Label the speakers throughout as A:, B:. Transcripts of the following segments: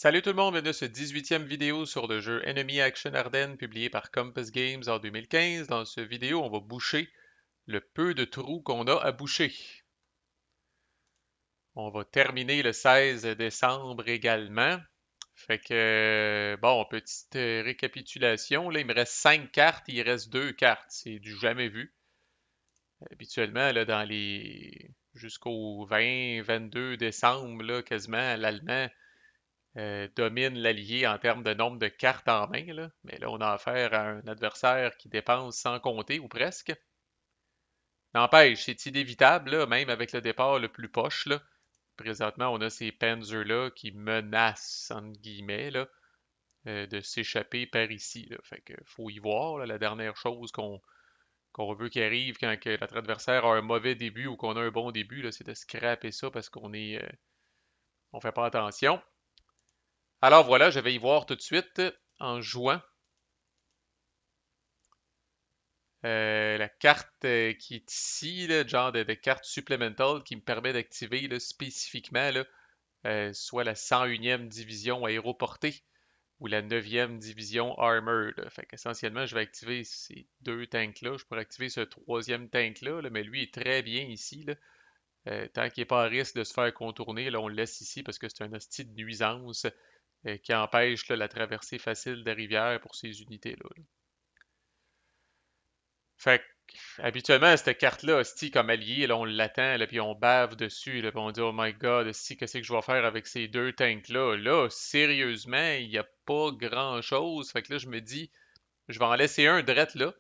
A: Salut tout le monde, bienvenue à ce 18e vidéo sur le jeu Enemy Action Ardennes publié par Compass Games en 2015. Dans cette vidéo, on va boucher le peu de trous qu'on a à boucher. On va terminer le 16 décembre également. Fait que, bon, petite récapitulation, là, il me reste 5 cartes, il reste 2 cartes. C'est du jamais vu. Habituellement, là, jusqu'au 20-22 décembre, là, quasiment, l'Allemand domine l'allié en termes de nombre de cartes en main, là. Mais là, on a affaire à un adversaire qui dépense sans compter, ou presque. N'empêche, c'est inévitable, là, même avec le départ le plus poche, là. Présentement, on a ces Panzers-là qui menacent, entre guillemets, là, de s'échapper par ici, là. Fait que faut y voir, là, la dernière chose qu'on veut qu'il arrive quand que notre adversaire a un mauvais début ou qu'on a un bon début, là, c'est de scraper ça parce on fait pas attention. Alors voilà, je vais y voir tout de suite en jouant. La carte qui est ici, là, genre de carte supplémentale qui me permet d'activer là, spécifiquement là, soit la 101e division aéroportée ou la 9e division armor. Là. Fait qu'essentiellement, je vais activer ces deux tanks-là. Je pourrais activer ce troisième tank-là, là, mais lui est très bien ici. Là. Tant qu'il n'est pas à risque de se faire contourner, là, on le laisse ici parce que c'est un hostie de nuisance qui empêche là, la traversée facile des rivières pour ces unités-là. Là. Fait que, habituellement, cette carte-là, hostie, comme allié, là, on l'attend, là, puis on bave dessus, là, puis on dit, oh my god, hostie, qu'est-ce que je vais faire avec ces deux tanks-là? Là, sérieusement, il n'y a pas grand-chose. Fait que là, je me dis, je vais en laisser un drette là,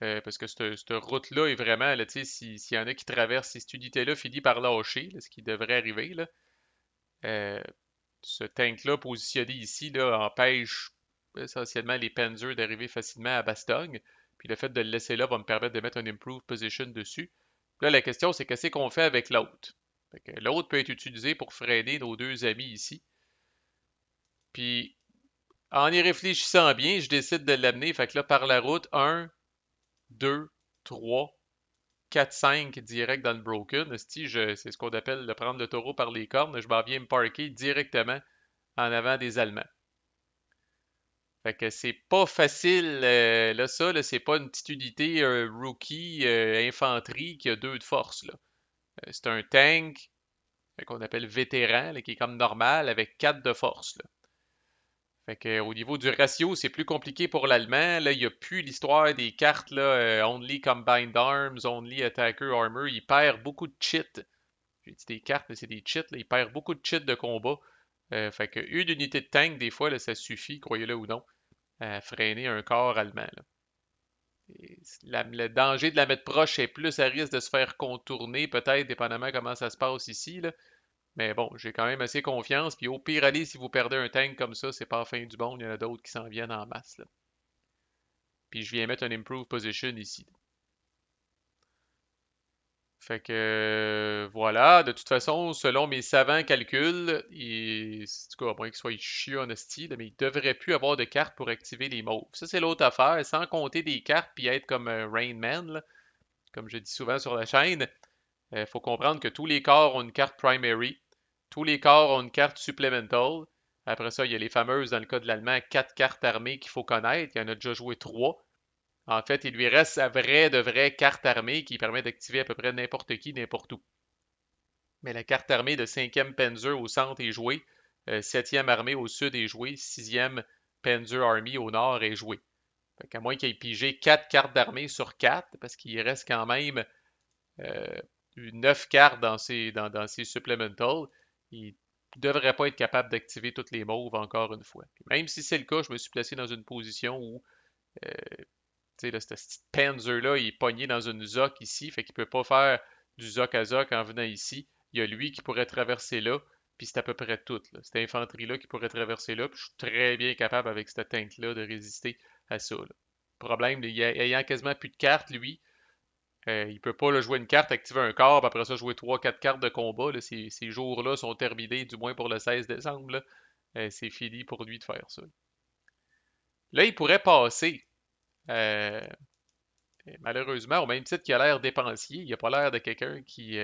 A: parce que cette route-là est vraiment, là, tu sais, s'il y en a qui traversent, si cette unité-là finit par lâcher, là, ce qui devrait arriver, là, euh, ce tank-là positionné ici, là, empêche essentiellement les Panzers d'arriver facilement à Bastogne. Puis le fait de le laisser là va me permettre de mettre un Improved Position dessus. Là, la question, c'est qu'est-ce qu'on fait avec l'autre? L'autre peut être utilisé pour freiner nos deux amis ici. Puis, en y réfléchissant bien, je décide de l'amener. Fait que là, par la route, 1, 2, 3, 4, 5 direct dans le Broken. C'est ce qu'on appelle de prendre le taureau par les cornes. Je m'en viens me parker directement en avant des Allemands. Fait que c'est pas facile, là ça, là, c'est pas une petite unité rookie infanterie qui a 2 de force, là. C'est un tank qu'on appelle vétéran, là, qui est comme normal avec 4 de force, là. Fait que, au niveau du ratio, c'est plus compliqué pour l'allemand. Là, il n'y a plus l'histoire des cartes là, Only Combined Arms, Only Attacker Armor. Il perd beaucoup de cheats. J'ai dit des cartes, mais c'est des cheats. Là. Il perd beaucoup de cheats de combat. Fait que une unité de tank, des fois, là, ça suffit, croyez-le ou non, à freiner un corps allemand. Là. Le danger de la mettre proche est plus à risque de se faire contourner, peut-être, dépendamment comment ça se passe ici. Là. Mais bon, j'ai quand même assez confiance. Puis au pire, allez, si vous perdez un tank comme ça, c'est pas la fin du monde. Il y en a d'autres qui s'en viennent en masse. Là. Puis je viens mettre un Improved Position ici. Fait que voilà, de toute façon, selon mes savants calculs, en tout cas, à moins qu'il soit chiant en esti, mais il devrait plus avoir de cartes pour activer les mauves. Ça, c'est l'autre affaire, sans compter des cartes puis être comme Rain Man, là, comme je dis souvent sur la chaîne. Il faut comprendre que tous les corps ont une carte primary, tous les corps ont une carte supplemental. Après ça, il y a les fameuses, dans le cas de l'allemand, 4 cartes armées qu'il faut connaître. Il y en a déjà joué 3. En fait, il lui reste sa vraie de vraie carte armée qui permet d'activer à peu près n'importe qui, n'importe où. Mais la carte armée de 5e Panzer au centre est jouée, 7e armée au sud est jouée, 6e Panzer Army au nord est jouée. Fait qu'à moins qu'il ait pigé 4 cartes d'armée sur 4, parce qu'il reste quand même euh, 9 cartes dans ses supplementals, il ne devrait pas être capable d'activer toutes les mauves encore une fois. Puis même si c'est le cas, je me suis placé dans une position où euh, tu sais, là, ce petit Panzer-là, il est pogné dans une zoc ici, fait qu'il peut pas faire du zoc à zoc en venant ici. Il y a lui qui pourrait traverser là, puis c'est à peu près tout. Là. Cette infanterie-là qui pourrait traverser là, puis je suis très bien capable avec ce tank-là de résister à ça. Là. Problème, ayant quasiment plus de cartes, lui, il peut pas là, jouer une carte, activer un corps, puis après ça jouer trois quatre cartes de combat. Là. Ces jours-là sont terminés, du moins pour le 16 décembre. Là. C'est fini pour lui de faire ça. Là, il pourrait passer. Euh, Malheureusement, au même titre qu'il a l'air dépensier, il n'a pas l'air de quelqu'un qui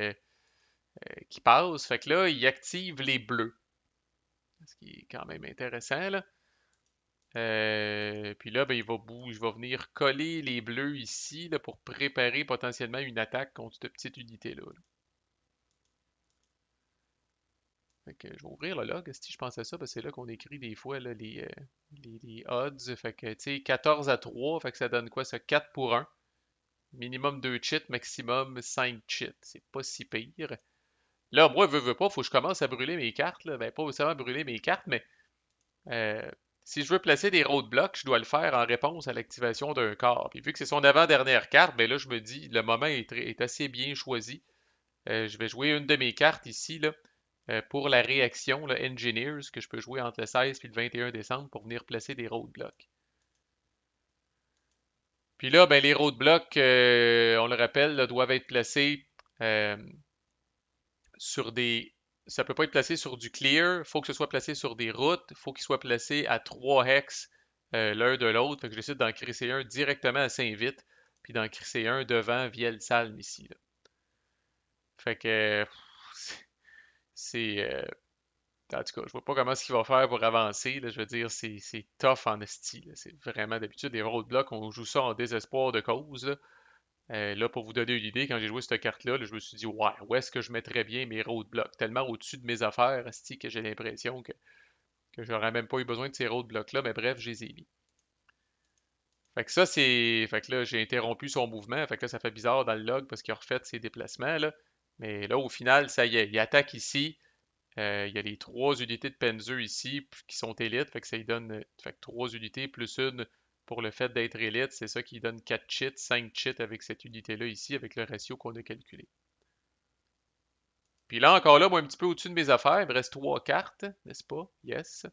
A: passe. Fait que là, il active les bleus. Ce qui est quand même intéressant, là. Puis là, ben, je vais venir coller les bleus ici là, pour préparer potentiellement une attaque contre cette petite unité-là. Là. Fait que je vais ouvrir le log, si je pense à ça, parce que c'est là qu'on écrit des fois là, les odds. Fait que, tu sais, 14 à 3, fait que ça donne quoi, ça? 4 pour 1. Minimum 2 cheats, maximum 5 cheats. C'est pas si pire. Là, moi, veux pas, faut que je commence à brûler mes cartes. Là. Ben, pas nécessairement brûler mes cartes, mais euh, si je veux placer des roadblocks, je dois le faire en réponse à l'activation d'un corps. Puis vu que c'est son avant-dernière carte, ben là, je me dis, le moment est assez bien choisi. Je vais jouer une de mes cartes ici, là, pour la réaction, là, Engineers, que je peux jouer entre le 16 et le 21 décembre pour venir placer des roadblocks. Puis là, ben, les roadblocks, on le rappelle, là, doivent être placés euh, sur des. Ça peut pas être placé sur du clear, il faut que ce soit placé sur des routes, il faut qu'il soit placé à 3 hex l'un de l'autre. Fait que je décide d'en crisser un directement à Saint-Vite, puis d'en crisser un devant via le Salm ici. Là. Fait que c'est. En tout cas, je vois pas comment ce qu'il va faire pour avancer. Là. Je veux dire, c'est tough en esti. Là. C'est vraiment d'habitude des roadblocks, on joue ça en désespoir de cause. Là. Là, pour vous donner une idée, quand j'ai joué cette carte-là, là, je me suis dit, ouais, où est-ce que je mettrais bien mes roadblocks? Tellement au-dessus de mes affaires, asti, que j'ai l'impression que j'aurais même pas eu besoin de ces roadblocks-là, mais bref, je les ai mis. Fait que ça, c'est. Fait que là, j'ai interrompu son mouvement. Fait que là, ça fait bizarre dans le log parce qu'il a refait ses déplacements, là. Mais là, au final, ça y est, il attaque ici. Il y a les trois unités de Penzer ici qui sont élites. Fait que ça lui donne fait que 3 unités plus une pour le fait d'être élite. C'est ça qui lui donne 4 cheats, 5 cheats avec cette unité-là ici, avec le ratio qu'on a calculé. Puis là, encore là, moi, un petit peu au-dessus de mes affaires, il me reste 3 cartes, n'est-ce pas? Yes.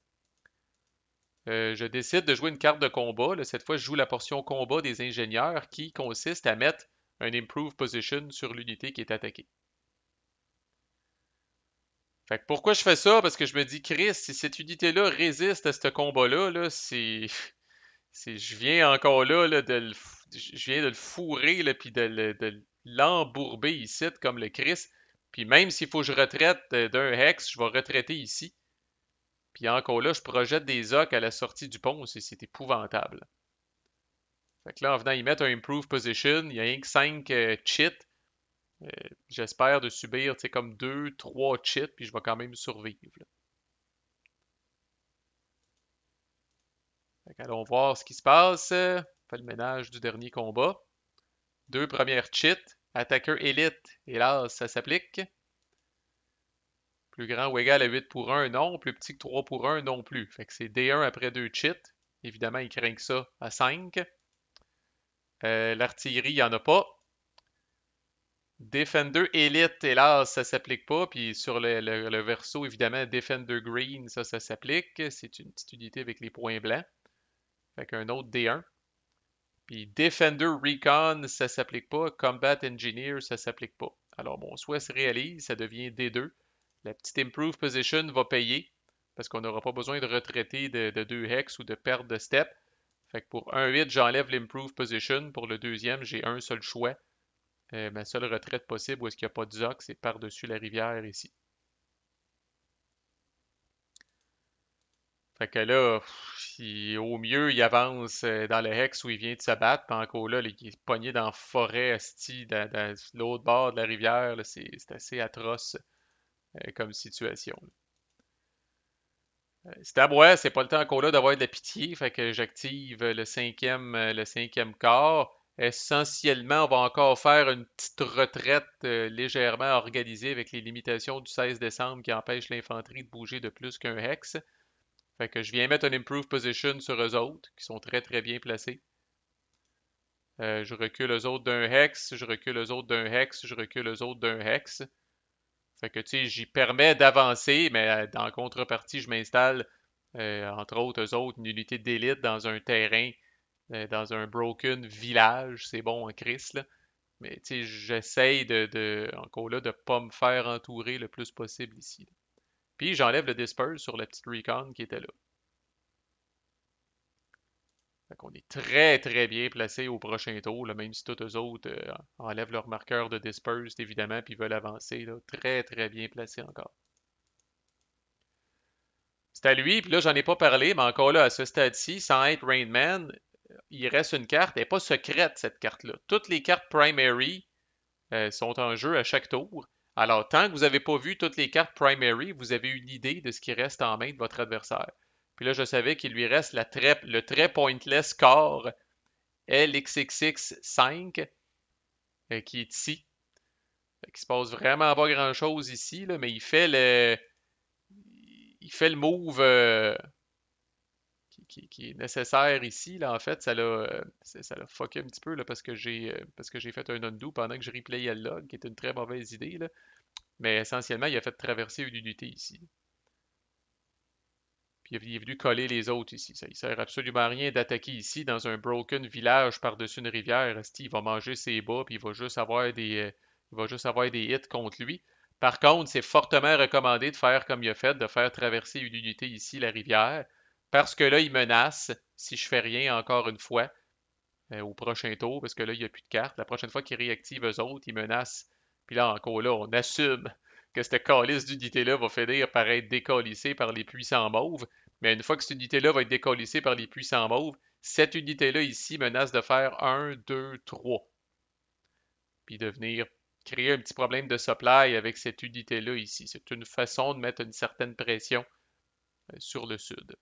A: Je décide de jouer une carte de combat. Là, cette fois, je joue la portion combat des ingénieurs qui consiste à mettre un Improve Position sur l'unité qui est attaquée. Fait que pourquoi je fais ça? Parce que je me dis, Chris, si cette unité-là résiste à ce combat-là, là, je viens encore là, je viens de le fourrer, là, puis de l'embourber ici, comme le Chris. Puis même s'il faut que je retraite d'un hex, je vais retraiter ici. Puis encore là, je projette des ocks à la sortie du pont, c'est épouvantable. Fait que là, en venant y mettre un Improve Position, il y a rien que 5 cheats. Euh, J'espère de subir, tu sais, comme 2, 3 cheats, puis je vais quand même survivre. Là. Fait allons voir ce qui se passe. On fait le ménage du dernier combat. 2 premières cheats. Attaqueur élite, hélas, ça s'applique. Plus grand ou égal à 8 pour 1, non. Plus petit que 3 pour 1, non plus. Fait que c'est D1 après 2 cheats. Évidemment, il craint que ça à 5. L'artillerie, il n'y en a pas. Defender Elite, hélas, ça s'applique pas. Puis sur le verso, évidemment, Defender Green, ça s'applique. C'est une petite unité avec les points blancs. Fait qu'un autre D1. Puis Defender Recon, ça s'applique pas. Combat Engineer, ça s'applique pas. Alors mon souhait se réalise, ça devient D2. La petite Improve Position va payer parce qu'on n'aura pas besoin de retraiter de 2 hex ou de perdre de step. Fait que pour 1-8, j'enlève l'Improve Position. Pour le deuxième, j'ai un seul choix. Ma seule retraite possible où est-ce qu'il n'y a pas de zoc, c'est par-dessus la rivière ici. Fait que là, au mieux, il avance dans le hex où il vient de se battre, puis encore là, il est pogné dans la forêt, asti, dans l'autre bord de la rivière, c'est assez atroce comme situation. C'est à moi, c'est pas le temps encore là d'avoir de la pitié, fait que j'active le cinquième quart. Essentiellement, on va encore faire une petite retraite légèrement organisée avec les limitations du 16 décembre qui empêchent l'infanterie de bouger de plus qu'un hex. Fait que je viens mettre un Improve Position sur eux autres, qui sont très très bien placés. Je recule eux autres d'un hex, je recule eux autres d'un hex, je recule eux autres d'un hex. Fait que tu sais, j'y permets d'avancer, mais en contrepartie, je m'installe, entre autres, eux autres, une unité d'élite dans un terrain, dans un broken village. C'est bon en Chris, là. Mais tu sais, j'essaye encore là, de pas me faire entourer le plus possible ici. Là. Puis j'enlève le Disperse sur la petite Recon qui était là. Fait qu'on est très très bien placé au prochain tour, là, même si tous eux autres enlèvent leur marqueur de Dispersed, évidemment, puis veulent avancer. Là, très très bien placé encore. C'est à lui, puis là, j'en ai pas parlé, mais encore là, à ce stade-ci, sans être Rain Man, il reste une carte. Elle n'est pas secrète, cette carte-là. Toutes les cartes primary sont en jeu à chaque tour. Alors, tant que vous n'avez pas vu toutes les cartes primary, vous avez une idée de ce qui reste en main de votre adversaire. Puis là, je savais qu'il lui reste le très pointless corps LXXX5 qui est ici. Fait qu'il se passe vraiment pas grand-chose ici, là, mais il fait le move qui est nécessaire ici. Là, en fait, ça l'a fucké un petit peu là, parce que j'ai fait un undo pendant que je replayais le log, qui est une très mauvaise idée. Là. Mais essentiellement, il a fait traverser une unité ici. Puis il est venu coller les autres ici. Ça ne sert absolument à rien d'attaquer ici dans un broken village par-dessus une rivière. Esti, il va manger ses bas, puis il va juste avoir des hits contre lui. Par contre, c'est fortement recommandé de faire comme il a fait, de faire traverser une unité ici, la rivière, parce que là, il menace, si je fais rien encore une fois, au prochain tour, parce que là, il n'y a plus de cartes. La prochaine fois qu'il réactive eux autres, il menace. Puis là, encore là, on assume que cette calice d'unité-là va finir par être décalissée par les puissants mauves. Mais une fois que cette unité-là va être décalissée par les puissants mauves, cette unité-là ici menace de faire un, 2, 3. Puis de venir créer un petit problème de supply avec cette unité-là ici. C'est une façon de mettre une certaine pression sur le sud.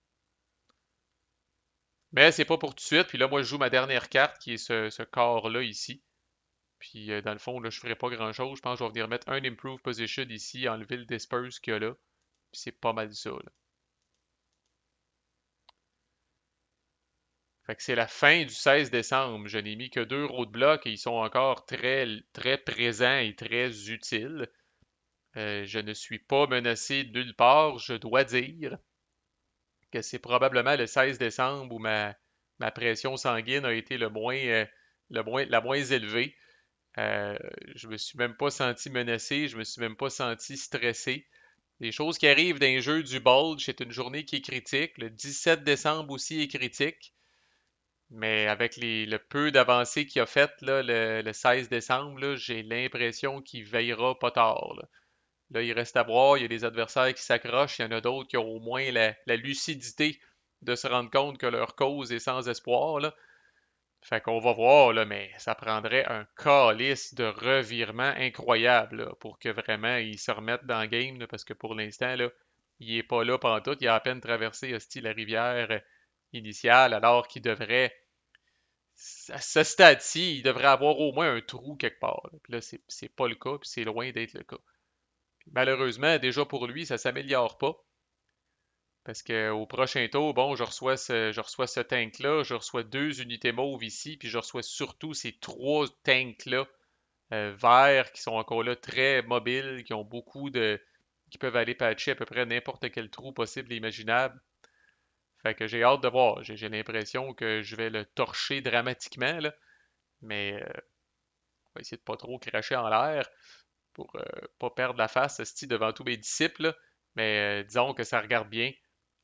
A: Mais c'est pas pour tout de suite. Puis là, moi, je joue ma dernière carte qui est ce corps-là ici. Puis dans le fond, là, je ferai pas grand-chose. Je pense que je vais venir mettre un Improve Position ici, enlever le Disperse qu'il y a là. Puis c'est pas mal ça, là. Fait que c'est la fin du 16 décembre. Je n'ai mis que 2 roadblocks et ils sont encore très, très présents et très utiles. Je ne suis pas menacé de nulle part. Je dois dire que c'est probablement le 16 décembre où ma pression sanguine a été la moins élevée. Euh, je me suis même pas senti menacé, je me suis même pas senti stressé. Des choses qui arrivent dans les jeux du Bulge, c'est une journée qui est critique. Le 17 décembre aussi est critique. Mais avec le peu d'avancées qu'il a fait là, le 16 décembre, là, j'ai l'impression qu'il veillera pas tard. Là. Là, il reste à voir. Il y a des adversaires qui s'accrochent. Il y en a d'autres qui ont au moins la lucidité de se rendre compte que leur cause est sans espoir. Là. Fait qu'on va voir, là, mais ça prendrait un calice de revirement incroyable là, pour que vraiment il se remette dans le game, là, parce que pour l'instant, là, il est pas là pantoute. Il a à peine traversé hostie, la rivière initiale, alors qu'il devrait, à ce stade-ci, il devrait avoir au moins un trou quelque part. Là. Puis là, c'est pas le cas, puis c'est loin d'être le cas. Puis malheureusement, déjà pour lui, ça s'améliore pas. Parce qu'au prochain tour, bon, je reçois ce tank-là, je reçois 2 unités mauves ici, puis je reçois surtout ces 3 tanks-là verts qui sont encore là très mobiles, qui peuvent aller patcher à peu près n'importe quel trou possible et imaginable. Fait que j'ai hâte de voir. J'ai l'impression que je vais le torcher dramatiquement, là, mais on va essayer de pas trop cracher en l'air pour pas perdre la face devant tous mes disciples, là. Mais disons que ça regarde bien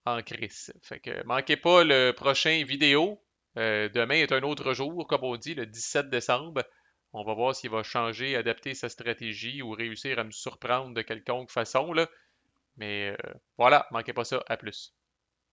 A: en crise. Fait que manquez pas le prochain vidéo. Demain est un autre jour, comme on dit, le 17 décembre. On va voir s'il va changer, adapter sa stratégie ou réussir à me surprendre de quelconque façon, là. Mais voilà, manquez pas ça. À plus.